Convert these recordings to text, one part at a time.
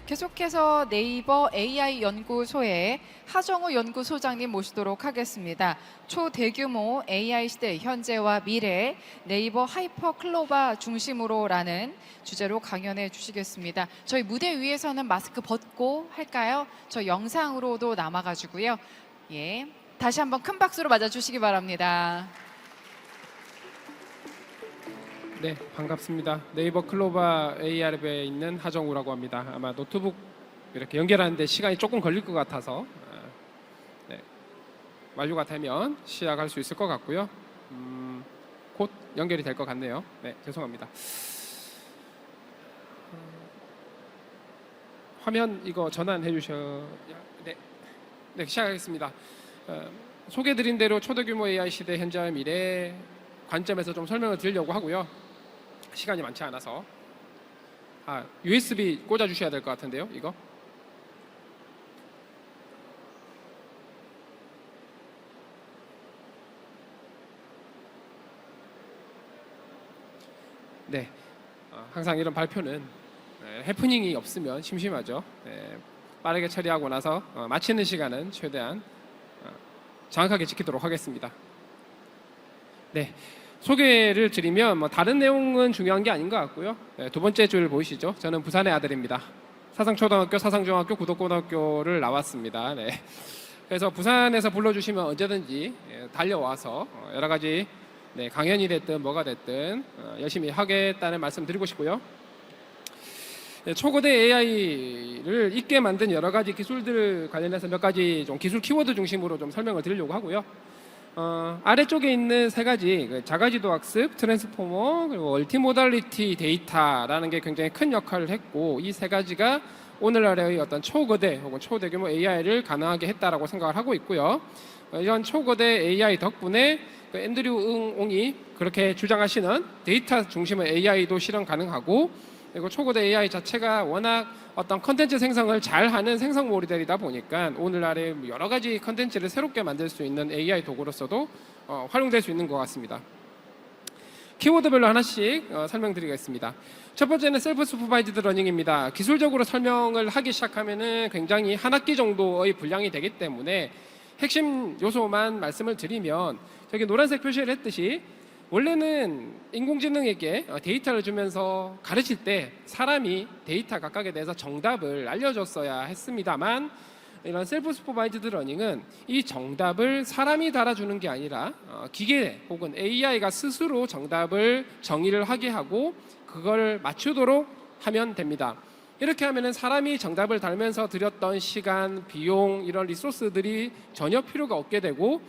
계속해서 네이버 AI 연구소의 하정우 연구소장님 모시도록 하겠습니다. 초대규모 AI 시대 현재와 미래 네이버 하이퍼 클로바 중심으로라는 주제로 강연해 주시겠습니다. 저희 무대 위에서는 마스크 벗고 할까요? 저 영상으로도 남아가지고요. 예, 다시 한번 큰 박수로 맞아주시기 바랍니다. 네, 반갑습니다. 네이버 클로바 AR에 있는 하정우라고 합니다. 아마 노트북 이렇게 연결하는데 시간이 조금 걸릴 것 같아서 네, 완료가 되면 시작할 수 있을 것 같고요. 곧 연결이 될 것 같네요. 네, 죄송합니다. 화면 이거 전환해 주셔야. 네, 시작하겠습니다. 소개드린 대로 초대규모 AI 시대 현재와 미래 관점에서 좀 설명을 드리려고 하고요. 시간이 많지 않아서 USB 꽂아 주셔야 될 것 같은데요. 이거 네, 항상 이런 발표는 해프닝이 없으면 심심하죠. 네, 빠르게 처리하고 나서 마치는 시간은 최대한 정확하게 지키도록 하겠습니다. 네, 소개를 드리면 다른 내용은 중요한 게 아닌 것 같고요. 네, 두 번째 줄 보이시죠? 저는 부산의 아들입니다. 사상초등학교, 사상중학교, 구덕고등학교를 나왔습니다. 네. 그래서 부산에서 불러주시면 언제든지 달려와서 여러 가지 강연이 됐든 뭐가 됐든 열심히 하겠다는 말씀 드리고 싶고요. 네, 초거대 AI를 있게 만든 여러 가지 기술들 관련해서 몇 가지 좀 기술 키워드 중심으로 좀 설명을 드리려고 하고요. 아래쪽에 있는 세 가지 자가지도 학습, 트랜스포머, 그리고 얼티모달리티 데이터라는 게 굉장히 큰 역할을 했고, 이 세 가지가 오늘날의 어떤 초거대 혹은 초대규모 AI를 가능하게 했다라고 생각을 하고 있고요. 이런 초거대 AI 덕분에 앤드류 옹이 그렇게 주장하시는 데이터 중심의 AI도 실현 가능하고, 그리고 초거대 AI 자체가 워낙 어떤 컨텐츠 생성을 잘하는 생성 모델이다 보니까 오늘날의 여러 가지 컨텐츠를 새롭게 만들 수 있는 AI 도구로서도 활용될 수 있는 것 같습니다. 키워드별로 하나씩 설명드리겠습니다. 첫 번째는 셀프 슈퍼바이즈드 러닝입니다. 기술적으로 설명을 하기 시작하면은 굉장히 한 학기 정도의 분량이 되기 때문에 핵심 요소만 말씀을 드리면, 저기 노란색 표시를 했듯이 원래는 인공지능에게 데이터를 주면서 가르칠 때 사람이 데이터 각각에 대해서 정답을 알려줬어야 했습니다만, 이런 셀프 슈퍼바이즈드 러닝은 이 정답을 사람이 달아주는 게 아니라 기계 혹은 AI가 스스로 정답을 정의를 하게 하고 그걸 맞추도록 하면 됩니다. 이렇게 하면은 사람이 정답을 달면서 들였던 시간, 비용, 이런 리소스들이 전혀 필요가 없게 되고,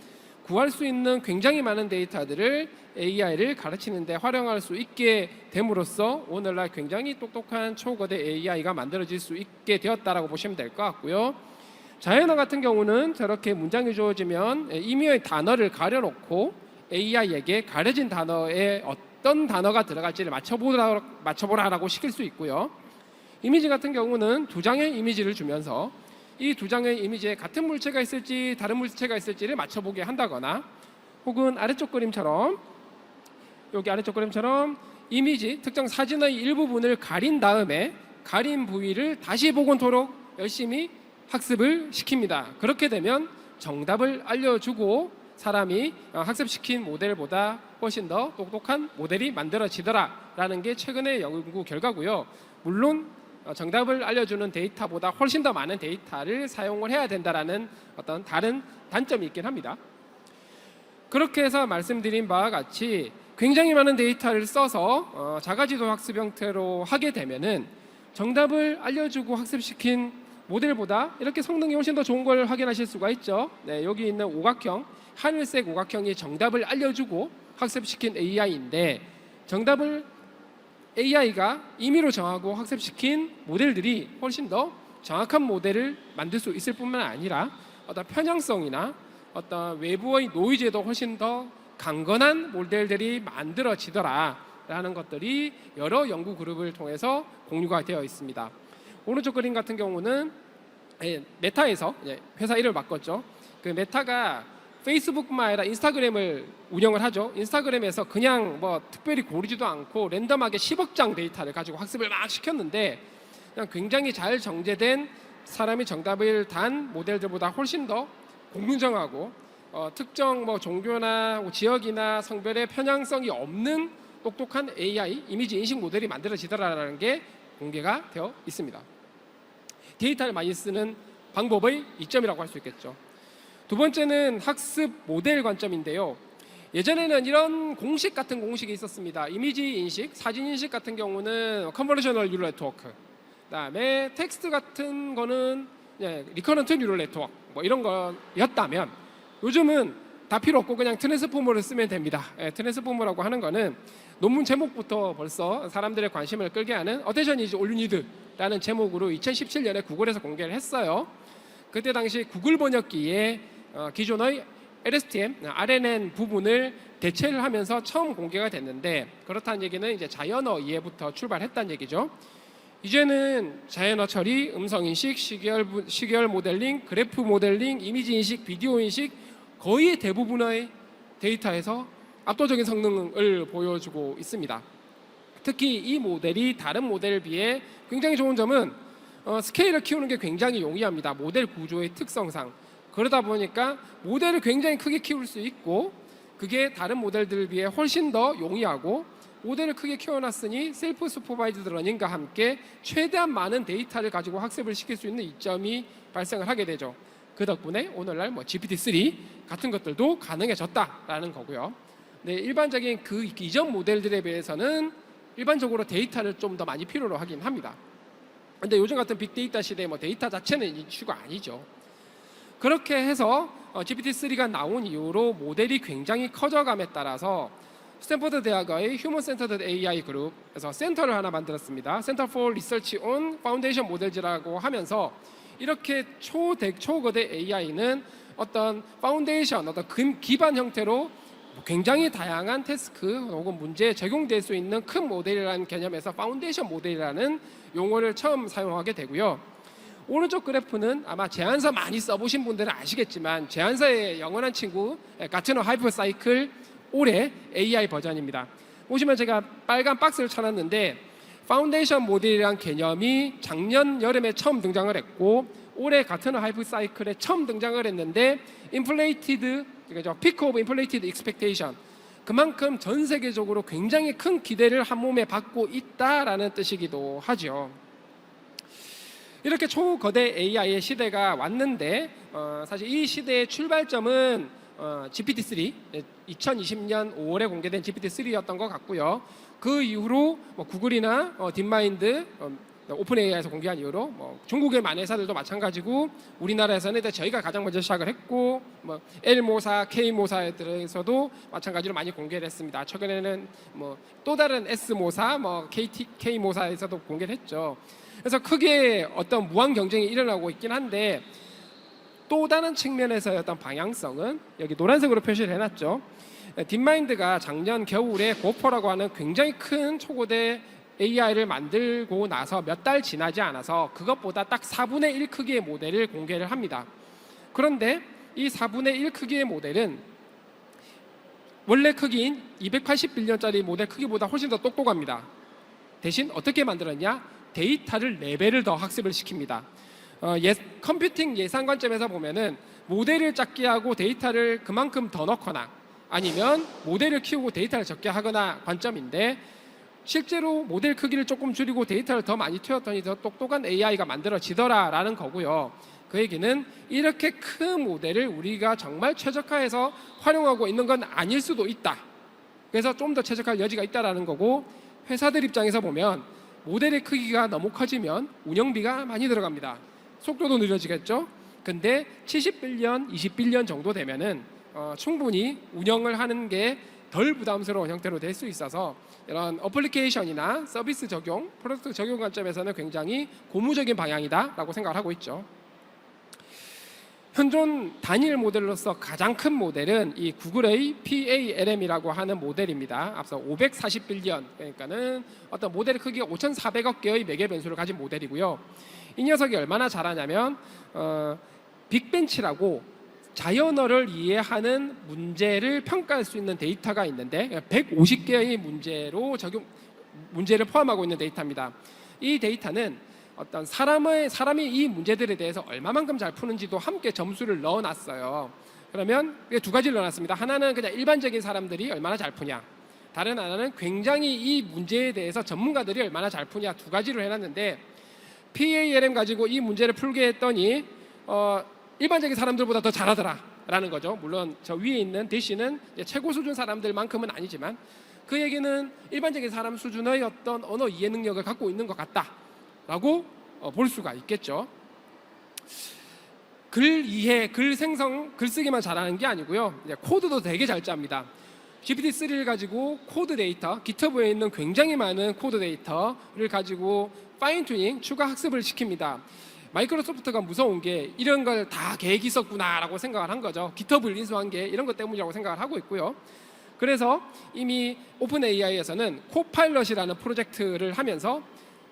구할 수 있는 굉장히 많은 데이터들을 AI를 가르치는 데 활용할 수 있게 됨으로써 오늘날 굉장히 똑똑한 초거대 AI가 만들어질 수 있게 되었다라고 보시면 될 것 같고요. 자연어 같은 경우는 저렇게 문장이 주어지면 임의의 단어를 가려놓고 AI에게 가려진 단어에 어떤 단어가 들어갈지를 맞춰보라라고 시킬 수 있고요. 이미지 같은 경우는 두 장의 이미지를 주면서 이 두 장의 이미지에 같은 물체가 있을지 다른 물체가 있을지를 맞춰보게 한다거나, 혹은 아래쪽 그림처럼, 여기 아래쪽 그림처럼 이미지 특정 사진의 일부분을 가린 다음에 가린 부위를 다시 복원토록 열심히 학습을 시킵니다. 그렇게 되면 정답을 알려주고 사람이 학습시킨 모델보다 훨씬 더 똑똑한 모델이 만들어지더라라는 게 최근의 연구 결과고요. 물론 정답을 알려주는 데이터보다 훨씬 더 많은 데이터를 사용을 해야 된다라는 어떤 다른 단점이 있긴 합니다. 그렇게 해서 말씀드린 바와 같이 굉장히 많은 데이터를 써서 자가지도 학습 형태로 하게 되면은 정답을 알려주고 학습시킨 모델보다 이렇게 성능이 훨씬 더 좋은 걸 확인하실 수가 있죠. 네, 여기 있는 오각형, 하늘색 오각형이 정답을 알려주고 학습시킨 AI인데, 정답을 AI가 임의로 정하고 학습시킨 모델들이 훨씬 더 정확한 모델을 만들 수 있을 뿐만 아니라 어떤 편향성이나 어떤 외부의 노이즈에도 훨씬 더 강건한 모델들이 만들어지더라라는 것들이 여러 연구 그룹을 통해서 공유가 되어 있습니다. 오른쪽 그림 같은 경우는 메타에서 회사 이름을 바꿨죠. 그 메타가 페이스북뿐만 아니라 인스타그램을 운영을 하죠. 인스타그램에서 그냥 뭐 특별히 고르지도 않고 랜덤하게 10억 장 데이터를 가지고 학습을 막 시켰는데, 그냥 굉장히 잘 정제된 사람이 정답을 단 모델들보다 훨씬 더 공정하고 특정 뭐 종교나 지역이나 성별의 편향성이 없는 똑똑한 AI 이미지 인식 모델이 만들어지더라라는 게 공개가 되어 있습니다. 데이터를 많이 쓰는 방법의 이점이라고 할 수 있겠죠. 두 번째는 학습 모델 관점인데요. 예전에는 이런 공식 같은 공식이 있었습니다. 이미지 인식, 사진 인식 같은 경우는 컨버리셔널 뉴럴 네트워크, 그다음에 텍스트 같은 거는 리커런트 뉴럴 네트워크 뭐 이런 거였다면 요즘은 다 필요 없고 그냥 트랜스포머를 쓰면 됩니다. 트랜스포머라고 하는 거는 논문 제목부터 벌써 사람들의 관심을 끌게 하는 Attention is all you need라는 제목으로 2017년에 구글에서 공개를 했어요. 그때 당시 구글 번역기에 기존의 LSTM, RNN 부분을 대체를 하면서 처음 공개가 됐는데, 그렇다는 얘기는 이제 자연어 이해부터 출발했다는 얘기죠. 이제는 자연어 처리, 음성 인식, 시계열 모델링, 그래프 모델링, 이미지 인식, 비디오 인식 거의 대부분의 데이터에서 압도적인 성능을 보여주고 있습니다. 특히 이 모델이 다른 모델에 비해 굉장히 좋은 점은 스케일을 키우는 게 굉장히 용이합니다. 모델 구조의 특성상. 그러다 보니까 모델을 굉장히 크게 키울 수 있고 그게 다른 모델들에 비해 훨씬 더 용이하고, 모델을 크게 키워놨으니 셀프 슈퍼바이즈드 러닝과 함께 최대한 많은 데이터를 가지고 학습을 시킬 수 있는 이점이 발생을 하게 되죠. 그 덕분에 오늘날 뭐 GPT-3 같은 것들도 가능해졌다라는 거고요. 네, 일반적인 그 이전 모델들에 비해서는 일반적으로 데이터를 좀 더 많이 필요로 하긴 합니다. 근데 요즘 같은 빅데이터 시대에 뭐 데이터 자체는 이슈가 아니죠. 그렇게 해서 GPT-3가 나온 이후로 모델이 굉장히 커져감에 따라서 스탠퍼드 대학의 휴먼 센터드 AI 그룹에서 센터를 하나 만들었습니다. Center for Research on Foundation Models라고 하면서 이렇게 초거대 AI는 어떤 파운데이션, 어떤 기반 형태로 굉장히 다양한 태스크 혹은 문제에 적용될 수 있는 큰 모델이라는 개념에서 파운데이션 모델이라는 용어를 처음 사용하게 되고요. 오른쪽 그래프는 아마 제안서 많이 써보신 분들은 아시겠지만 제안서의 영원한 친구 가트너 하이퍼사이클 올해 AI 버전입니다. 보시면 제가 빨간 박스를 쳐놨는데 파운데이션 모델이라는 개념이 작년 여름에 처음 등장을 했고 올해 가트너 하이퍼사이클에 처음 등장을 했는데 인플레이티드, 그러니까 피크 오브 인플레이티드 익스펙테이션, 그만큼 전 세계적으로 굉장히 큰 기대를 한 몸에 받고 있다라는 뜻이기도 하죠. 이렇게 초거대 AI의 시대가 왔는데 사실 이 시대의 출발점은 GPT-3, 2020년 5월에 공개된 GPT-3였던 것 같고요. 그 이후로 뭐 구글이나 딥마인드, 오픈 AI에서 공개한 이후로 뭐 중국의 많은 회사들도 마찬가지고 우리나라에서는 저희가 가장 먼저 시작을 했고 뭐 L모사, K모사들에서도 마찬가지로 많이 공개를 했습니다. 최근에는 뭐 또 다른 S모사, 뭐 K모사에서도 공개를 했죠. 그래서 크게 어떤 무한 경쟁이 일어나고 있긴 한데 또 다른 측면에서의 어떤 방향성은 여기 노란색으로 표시를 해놨죠. 딥마인드가 작년 겨울에 고퍼라고 하는 굉장히 큰 초고대 AI를 만들고 나서 몇 달 지나지 않아서 그것보다 딱 4분의 1 크기의 모델을 공개를 합니다. 그런데 이 4분의 1 크기의 모델은 원래 크기인 280빌리언짜리 모델 크기보다 훨씬 더 똑똑합니다. 대신 어떻게 만들었냐? 데이터를 4배를 더 학습을 시킵니다. 컴퓨팅 예산 관점에서 보면은 모델을 작게 하고 데이터를 그만큼 더 넣거나 아니면 모델을 키우고 데이터를 적게 하거나 관점인데, 실제로 모델 크기를 조금 줄이고 데이터를 더 많이 튀었더니 더 똑똑한 AI가 만들어지더라라는 거고요. 그 얘기는 이렇게 큰 모델을 우리가 정말 최적화해서 활용하고 있는 건 아닐 수도 있다. 그래서 좀 더 최적화할 여지가 있다라는 거고, 회사들 입장에서 보면 모델의 크기가 너무 커지면 운영비가 많이 들어갑니다. 속도도 느려지겠죠. 근데 70빌리언, 20빌리언 정도 되면은 충분히 운영을 하는 게 덜 부담스러운 형태로 될 수 있어서 이런 어플리케이션이나 서비스 적용, 프로덕트 적용 관점에서는 굉장히 고무적인 방향이다라고 생각을 하고 있죠. 현존 단일 모델로서 가장 큰 모델은 이 구글의 PALM이라고 하는 모델입니다. 앞서 540빌리언, 그러니까는 어떤 모델의 크기가 5,400억 개의 매개 변수를 가진 모델이고요. 이 녀석이 얼마나 잘하냐면 빅벤치라고 자연어를 이해하는 문제를 평가할 수 있는 데이터가 있는데 150개의 문제를 포함하고 있는 데이터입니다. 이 데이터는 어떤 사람이 이 문제들에 대해서 얼마만큼 잘 푸는지도 함께 점수를 넣어놨어요. 그러면 두 가지를 넣어놨습니다. 하나는 그냥 일반적인 사람들이 얼마나 잘 푸냐, 다른 하나는 굉장히 이 문제에 대해서 전문가들이 얼마나 잘 푸냐, 두 가지로 해놨는데 PALM 가지고 이 문제를 풀게 했더니 일반적인 사람들보다 더 잘하더라라는 거죠. 물론 저 위에 있는 대시는 최고 수준 사람들만큼은 아니지만 그 얘기는 일반적인 사람 수준의 어떤 언어 이해 능력을 갖고 있는 것 같다라고 볼 수가 있겠죠. 글 이해, 글 생성, 글쓰기만 잘하는 게 아니고요. 코드도 되게 잘 짭니다. GPT-3를 가지고 코드 데이터, GitHub에 있는 굉장히 많은 코드 데이터를 가지고 파인 튜닝, 추가 학습을 시킵니다. 마이크로소프트가 무서운 게 이런 걸 다 계획이 있었구나라고 생각을 한 거죠. GitHub을 인수한 게 이런 것 때문이라고 생각을 하고 있고요. 그래서 이미 오픈 AI에서는 코파일럿이라는 프로젝트를 하면서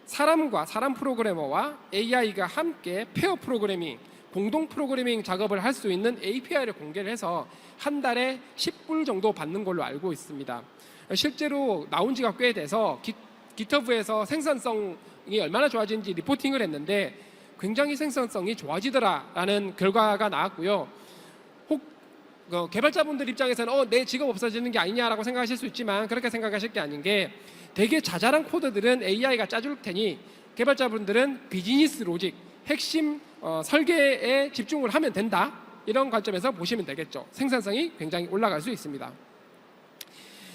사람과 사람 프로그래머와 AI가 함께 페어 프로그래밍, 공동 프로그래밍 작업을 할 수 있는 API를 공개를 해서 한 달에 10불 정도 받는 걸로 알고 있습니다. 실제로 나온 지가 꽤 돼서 GitHub에서 생산성이 얼마나 좋아진지 리포팅을 했는데 굉장히 생산성이 좋아지더라라는 결과가 나왔고요. 개발자분들 입장에서는 내 직업 없어지는 게 아니냐라고 생각하실 수 있지만 그렇게 생각하실 게 아닌 게 되게 자잘한 코드들은 AI가 짜줄 테니 개발자분들은 비즈니스 로직, 핵심 설계에 집중을 하면 된다. 이런 관점에서 보시면 되겠죠. 생산성이 굉장히 올라갈 수 있습니다.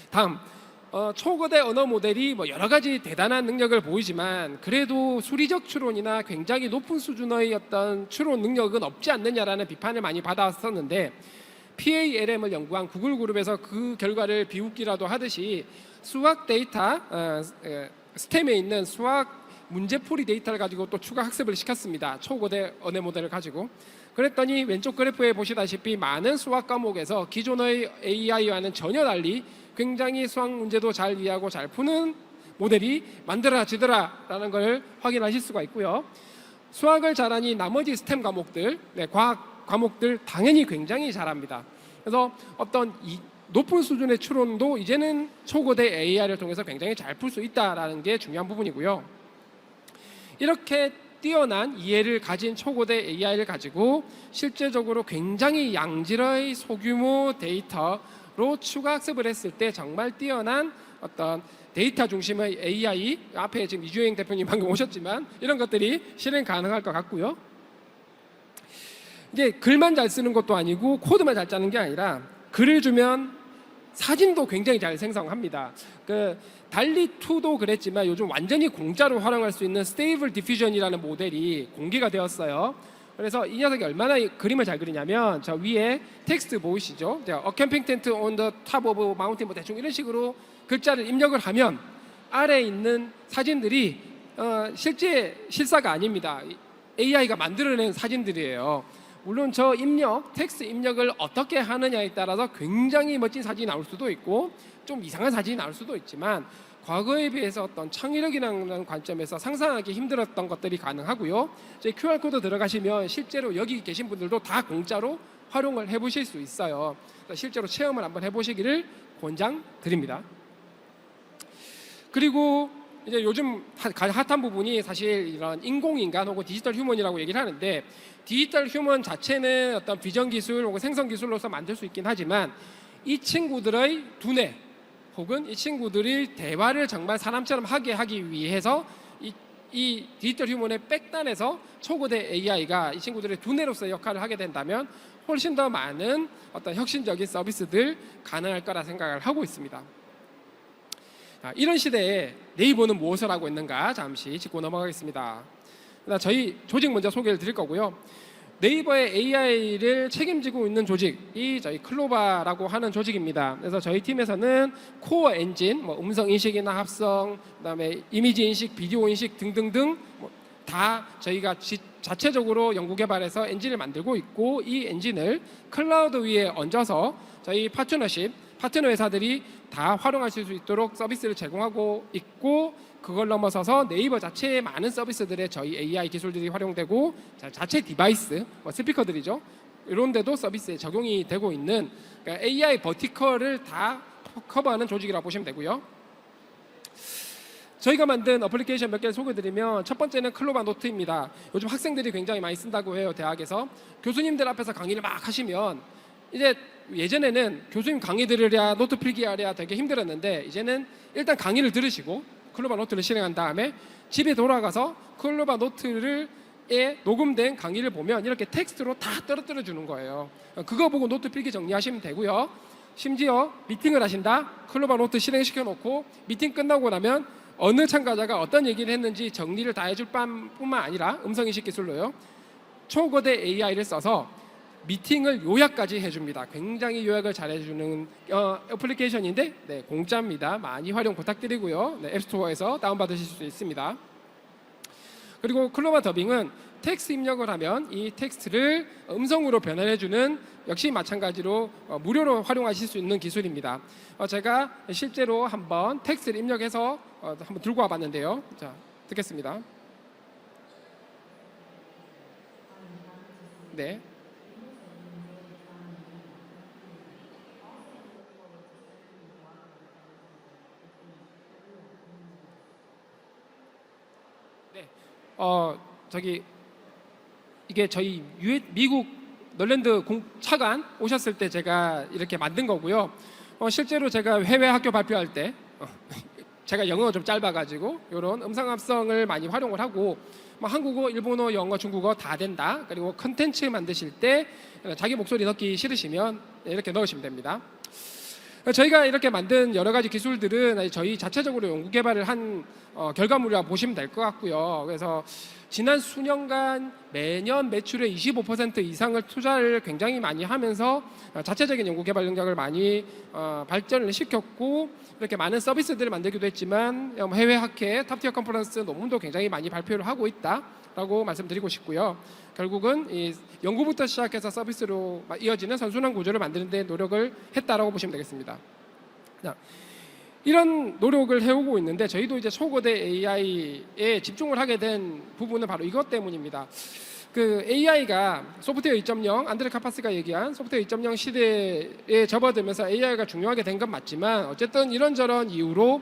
다음, 초거대 언어 모델이 여러 가지 대단한 능력을 보이지만 그래도 수리적 추론이나 굉장히 높은 수준의 어떤 추론 능력은 없지 않느냐라는 비판을 많이 받았었는데 PALM을 연구한 구글 그룹에서 그 결과를 비웃기라도 하듯이 수학 데이터, 스템에 있는 수학 문제풀이 데이터를 가지고 또 추가 학습을 시켰습니다. 초거대 언어 모델을 가지고. 그랬더니 왼쪽 그래프에 보시다시피 많은 수학 과목에서 기존의 AI와는 전혀 달리 굉장히 수학 문제도 잘 이해하고 잘 푸는 모델이 만들어지더라라는 걸 확인하실 수가 있고요. 수학을 잘하니 나머지 스템 과목들, 과학 과목들 당연히 굉장히 잘합니다. 그래서 어떤 높은 수준의 추론도 이제는 초거대 AI를 통해서 굉장히 잘 풀 수 있다라는 게 중요한 부분이고요. 이렇게 뛰어난 이해를 가진 초거대 AI를 가지고 실제적으로 굉장히 양질의 소규모 데이터로 추가 학습을 했을 때 정말 뛰어난 어떤 데이터 중심의 AI, 앞에 지금 이주영 대표님 방금 오셨지만 이런 것들이 실행 가능할 것 같고요. 이제 글만 잘 쓰는 것도 아니고 코드만 잘 짜는 게 아니라 글을 주면 사진도 굉장히 잘 생성합니다. 달리2도 그랬지만 요즘 완전히 공짜로 활용할 수 있는 스테이블 디퓨전이라는 모델이 공개가 되었어요. 그래서 이 녀석이 얼마나 그림을 잘 그리냐면 저 위에 텍스트 보이시죠? A camping tent on the top of a mountain 뭐 대충 이런 식으로 글자를 입력을 하면 아래에 있는 사진들이 실사가 아닙니다. AI가 만들어낸 사진들이에요. 물론 저 텍스트 입력을 어떻게 하느냐에 따라서 굉장히 멋진 사진이 나올 수도 있고 좀 이상한 사진이 나올 수도 있지만 과거에 비해서 어떤 창의력이라는 관점에서 상상하기 힘들었던 것들이 가능하고요. 저희 QR코드 들어가시면 실제로 여기 계신 분들도 다 공짜로 활용을 해보실 수 있어요. 실제로 체험을 한번 해보시기를 권장드립니다. 그리고 이제 요즘 가장 핫한 부분이 사실 이런 인공인간 혹은 디지털 휴먼이라고 얘기를 하는데 디지털 휴먼 자체는 어떤 비전 기술 혹은 생성 기술로서 만들 수 있긴 하지만 이 친구들의 두뇌 혹은 이 친구들이 대화를 정말 사람처럼 하기 위해서 이 디지털 휴먼의 백단에서 초거대 AI가 이 친구들의 두뇌로서의 역할을 하게 된다면 훨씬 더 많은 어떤 혁신적인 서비스들 가능할 거라 생각을 하고 있습니다. 이런 시대에 네이버는 무엇을 하고 있는가 잠시 짚고 넘어가겠습니다. 저희 조직 먼저 소개를 드릴 거고요. 네이버의 AI를 책임지고 있는 조직이 저희 클로바라고 하는 조직입니다. 그래서 저희 팀에서는 코어 엔진, 음성 인식이나 합성, 그다음에 이미지 인식, 비디오 인식 등등등 다 저희가 자체적으로 연구 개발해서 엔진을 만들고 있고 이 엔진을 클라우드 위에 얹어서 저희 파트너 회사들이 다 활용하실 수 있도록 서비스를 제공하고 있고 그걸 넘어서서 네이버 자체의 많은 서비스들에 저희 AI 기술들이 활용되고 자체 디바이스, 스피커들이죠. 이런 데도 서비스에 적용이 되고 있는 그러니까 AI 버티컬을 다 커버하는 조직이라고 보시면 되고요. 저희가 만든 어플리케이션 몇 개를 소개드리면 첫 번째는 클로바 노트입니다. 요즘 학생들이 굉장히 많이 쓴다고 해요. 대학에서 교수님들 앞에서 강의를 막 하시면 이제 예전에는 교수님 강의 들으랴 노트 필기 하랴 되게 힘들었는데 이제는 일단 강의를 들으시고 클로바 노트를 실행한 다음에 집에 돌아가서 클로바 노트를 에 녹음된 강의를 보면 이렇게 텍스트로 다 떨어뜨려 주는 거예요. 그거 보고 노트 필기 정리하시면 되고요. 심지어 미팅을 하신다. 클로바 노트 실행시켜 놓고 미팅 끝나고 나면 어느 참가자가 어떤 얘기를 했는지 정리를 다 해줄 뿐만 아니라 음성인식 기술로요. 초거대 AI를 써서 미팅을 요약까지 해줍니다. 굉장히 요약을 잘해주는 어플리케이션인데 네, 공짜입니다. 많이 활용 부탁드리고요. 네, 앱스토어에서 다운받으실 수 있습니다. 그리고 클로바 더빙은 텍스트 입력을 하면 이 텍스트를 음성으로 변환해주는 역시 마찬가지로 무료로 활용하실 수 있는 기술입니다. 제가 실제로 한번 텍스트를 입력해서 한번 들고 와봤는데요. 자, 듣겠습니다. 네. 네. 저기 이게 저희 미국 널랜드 차관 오셨을 때 제가 이렇게 만든 거고요. 실제로 제가 해외 학교 발표할 때 제가 영어가 좀 짧아가지고 이런 음성 합성을 많이 활용을 하고 한국어, 일본어, 영어, 중국어 다 된다. 그리고 컨텐츠 만드실 때 자기 목소리 넣기 싫으시면 이렇게 넣으시면 됩니다. 저희가 이렇게 만든 여러 가지 기술들은 저희 자체적으로 연구 개발을 한 결과물이라 보시면 될 것 같고요. 그래서 지난 수년간 매년 매출의 25% 이상을 투자를 굉장히 많이 하면서 자체적인 연구 개발 능력을 많이 발전을 시켰고 이렇게 많은 서비스들을 만들기도 했지만 해외 학회 탑티어 컨퍼런스 논문도 굉장히 많이 발표를 하고 있다라고 말씀드리고 싶고요. 결국은 이 연구부터 시작해서 서비스로 이어지는 선순환 구조를 만드는 데 노력을 했다라고 보시면 되겠습니다. 이런 노력을 해오고 있는데 저희도 이제 초거대 AI에 집중을 하게 된 부분은 바로 이것 때문입니다. 그 AI가 소프트웨어 2.0 안드레 카파스가 얘기한 소프트웨어 2.0 시대에 접어들면서 AI가 중요하게 된 건 맞지만 어쨌든 이런저런 이유로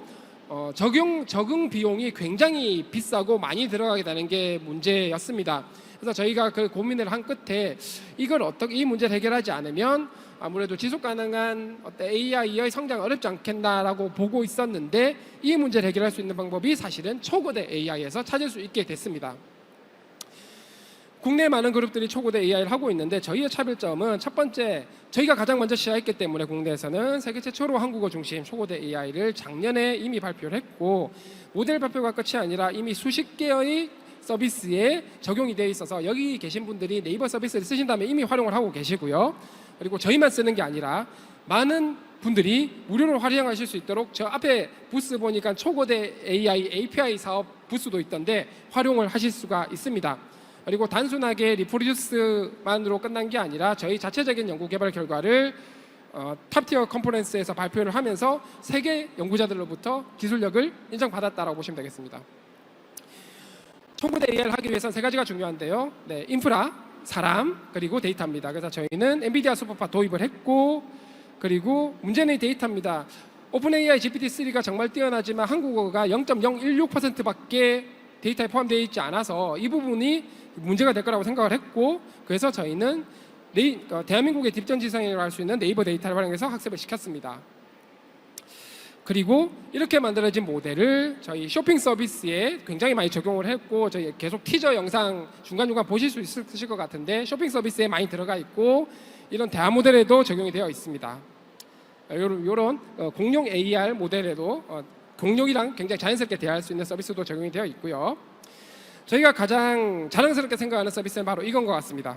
적응 비용이 굉장히 비싸고 많이 들어가게 되는 게 문제였습니다. 그래서 저희가 그 고민을 한 끝에 이걸 어떻게 이 문제를 해결하지 않으면 아무래도 지속 가능한 AI의 성장 어렵지 않겠나라고 보고 있었는데 이 문제를 해결할 수 있는 방법이 사실은 초거대 AI에서 찾을 수 있게 됐습니다. 국내 많은 그룹들이 초거대 AI를 하고 있는데 저희의 차별점은 첫 번째 저희가 가장 먼저 시작했기 때문에 국내에서는 세계 최초로 한국어 중심 초거대 AI를 작년에 이미 발표를 했고 모델 발표가 끝이 아니라 이미 수십 개의 서비스에 적용이 되어 있어서 여기 계신 분들이 네이버 서비스를 쓰신다면 이미 활용을 하고 계시고요. 그리고 저희만 쓰는 게 아니라 많은 분들이 무료로 활용하실 수 있도록 저 앞에 부스 보니까 초거대 AI API 사업 부스도 있던데 활용을 하실 수가 있습니다. 그리고 단순하게 리프로듀스만으로 끝난 게 아니라 저희 자체적인 연구 개발 결과를 탑티어 컨퍼런스에서 발표를 하면서 세계 연구자들로부터 기술력을 인정받았다라고 보시면 되겠습니다. 초거대 AI를 하기 위해서는 세 가지가 중요한데요. 네, 인프라, 사람, 그리고 데이터입니다. 그래서 저희는 엔비디아 슈퍼파 도입을 했고 그리고 문제는 데이터입니다. 오픈 AI GPT-3가 정말 뛰어나지만 한국어가 0.016%밖에 데이터에 포함되어 있지 않아서 이 부분이 문제가 될 거라고 생각을 했고 그래서 저희는 대한민국의 딥전지성이라고 할 수 있는 네이버 데이터를 활용해서 학습을 시켰습니다. 그리고 이렇게 만들어진 모델을 저희 쇼핑 서비스에 굉장히 많이 적용을 했고 저희 계속 티저 영상 중간중간 보실 수 있으실 것 같은데 쇼핑 서비스에 많이 들어가 있고 이런 대화 모델에도 적용이 되어 있습니다. 이런 공룡 AR 모델에도 공룡이랑 굉장히 자연스럽게 대화할 수 있는 서비스도 적용이 되어 있고요. 저희가 가장 자랑스럽게 생각하는 서비스는 바로 이건 것 같습니다.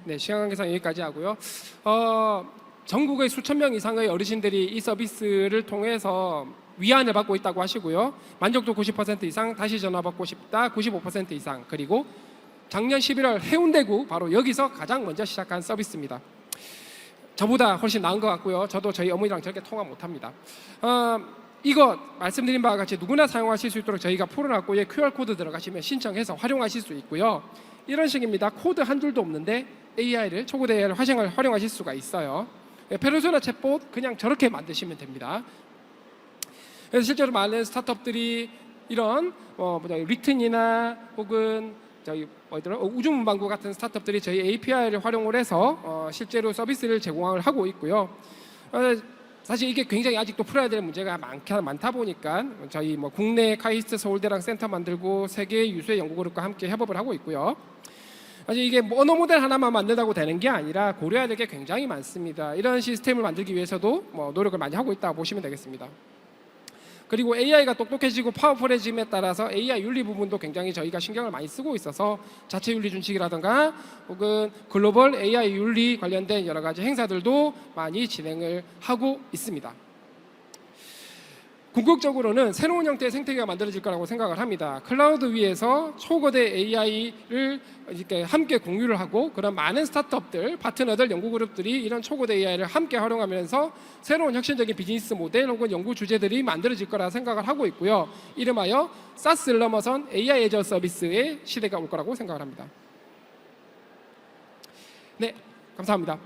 네, 시간 관계상 여기까지 하고요. 전국의 수천 명 이상의 어르신들이 이 서비스를 통해서 위안을 받고 있다고 하시고요. 만족도 90% 이상, 다시 전화 받고 싶다 95% 이상, 그리고 작년 11월 해운대구 바로 여기서 가장 먼저 시작한 서비스입니다. 저보다 훨씬 나은 것 같고요. 저도 저희 어머니랑 저렇게 통화 못합니다. 이거 말씀드린 바와 같이 누구나 사용하실 수 있도록 저희가 풀어놨고, QR코드 들어가시면 신청해서 활용하실 수 있고요. 이런 식입니다. 코드 한 줄도 없는데 AI를, 초고대 AI를 활용하실 수가 있어요. 페르소나 챗봇 그냥 저렇게 만드시면 됩니다. 그래서 실제로 많은 스타트업들이 이런 리튼이나 혹은 저희 우주문방구 같은 스타트업들이 저희 API를 활용을 해서 실제로 서비스를 제공을 하고 있고요. 사실 이게 굉장히 아직도 풀어야 될 문제가 많다 보니까 저희 국내 카이스트 서울대랑 센터 만들고 세계 유수의 연구그룹과 함께 협업을 하고 있고요. 사실 이게 언어 모델 하나만 만든다고 되는 게 아니라 고려해야 될 게 굉장히 많습니다. 이런 시스템을 만들기 위해서도 노력을 많이 하고 있다고 보시면 되겠습니다. 그리고 AI가 똑똑해지고 파워풀해짐에 따라서 AI 윤리 부분도 굉장히 저희가 신경을 많이 쓰고 있어서 자체 윤리 준칙이라든가 혹은 글로벌 AI 윤리 관련된 여러 가지 행사들도 많이 진행을 하고 있습니다. 궁극적으로는 새로운 형태의 생태계가 만들어질 거라고 생각을 합니다. 클라우드 위에서 초거대 AI를 이렇게 함께 공유를 하고, 그런 많은 스타트업들, 파트너들, 연구그룹들이 이런 초거대 AI를 함께 활용하면서 새로운 혁신적인 비즈니스 모델 혹은 연구 주제들이 만들어질 거라 생각을 하고 있고요. 이름하여 SaaS를 넘어선 AI 애저 서비스의 시대가 올 거라고 생각을 합니다. 네, 감사합니다.